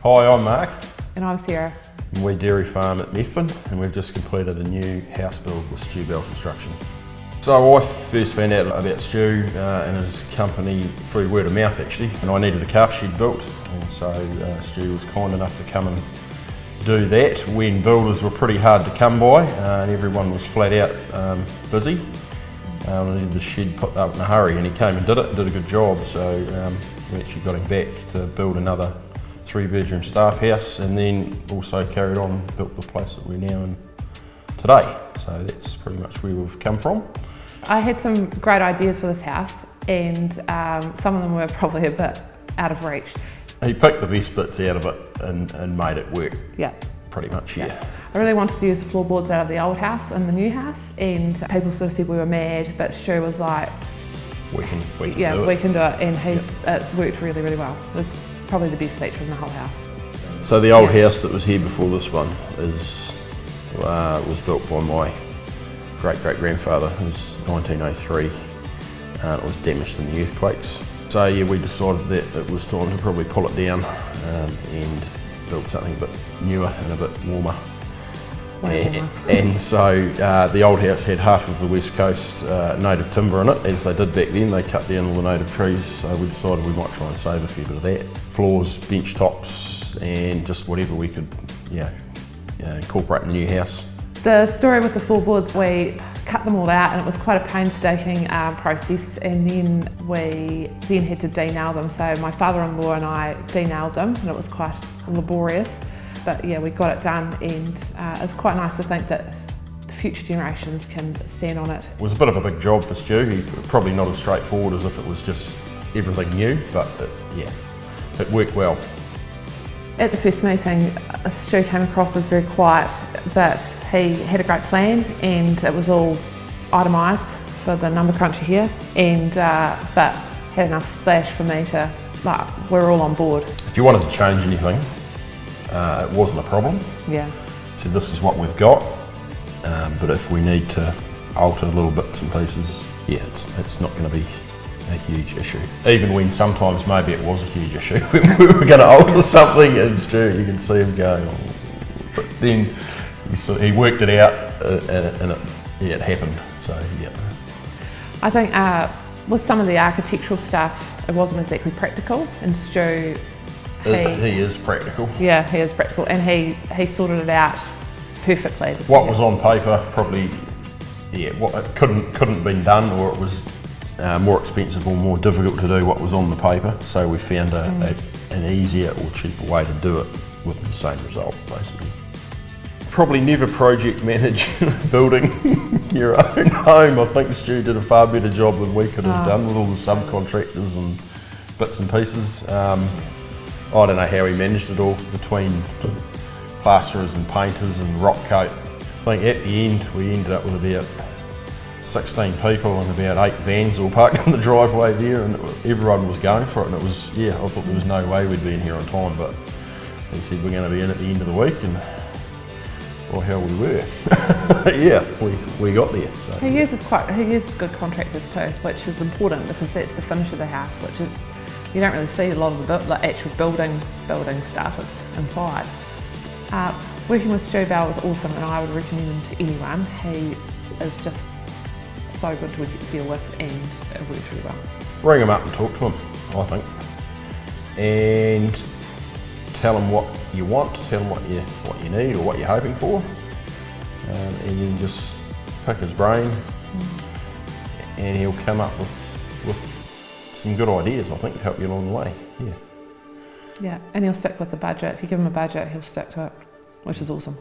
Hi, I'm Mark. And I'm Sarah. And we dairy farm at Methven, and we've just completed a new house build with Stu Bell Construction. So I first found out about Stu and his company through word of mouth actually, and I needed a calf shed built, and so Stu was kind enough to come and do that when builders were pretty hard to come by and everyone was flat out busy. I needed the shed put up in a hurry, and he came and did it and did a good job, so we actually got him back to build another 3-bedroom staff house, and then also carried on and built the place that we're now in today. So that's pretty much where we've come from. I had some great ideas for this house, and some of them were probably a bit out of reach. He picked the best bits out of it and made it work. Yeah. Pretty much, yeah. I really wanted to use the floorboards out of the old house and the new house, and people sort of said we were mad, but Stu was like, we can do it. We can do it, and it worked really, really well. It was probably the best feature in the whole house. So the old house that was here before this one was built by my great-great-grandfather. It was 1903, and it was damaged in the earthquakes. So yeah, we decided that it was time to probably pull it down and build something a bit newer and a bit warmer. And so the old house had half of the west coast native timber in it, as they did back then. They cut down all the native trees, so we decided we might try and save a fair bit of that. Floors, bench tops, and just whatever we could incorporate in the new house. The story with the floorboards, we cut them all out, and it was quite a painstaking process, and then we had to de-nail them. So my father-in-law and I de-nailed them, and it was quite laborious. But yeah, we got it done, and it's quite nice to think that the future generations can stand on it. It was a bit of a big job for Stu. Probably not as straightforward as if it was just everything new, but it worked well. At the first meeting, Stu came across as very quiet, but he had a great plan, and it was all itemised for the number cruncher here, and but had enough splash for me to, we're all on board. If you wanted to change anything, it wasn't a problem. Yeah. So this is what we've got, but if we need to alter little bits and pieces, yeah, it's not going to be a huge issue. Even when sometimes maybe it was a huge issue when we were going to alter something, and Stu, you can see him going, but then he worked it out and it happened. So yeah. I think with some of the architectural stuff, it wasn't exactly practical, and Stu, he is practical. Yeah, he is practical, and he sorted it out perfectly. What was on paper probably, what it couldn't been done, or it was more expensive or more difficult to do what was on the paper. So we found an easier or cheaper way to do it with the same result, basically. Probably never project manage building your own home. I think Stu did a far better job than we could have done with all the subcontractors and bits and pieces. I don't know how he managed it all between plasterers and painters and rock coat. I think at the end we ended up with about 16 people and about 8 vans all parked in the driveway there, and everyone was going for it, and it was, I thought there was no way we'd be in here on time, but he said we're going to be in at the end of the week, and well, hell, we were. we got there. So. He uses good contractors too, which is important because that's the finish of the house, which is, you don't really see a lot of the actual building stuff is inside. Working with Stu Bell was awesome, and I would recommend him to anyone. He is just so good to deal with, and it works really well. Ring him up and talk to him, I think, and tell him what you want, tell him what you need or what you're hoping for, and you can just pick his brain, and he'll come up with some good ideas, I think, to help you along the way. Yeah, and he'll stick with the budget. If you give him a budget, he'll stick to it, which is awesome.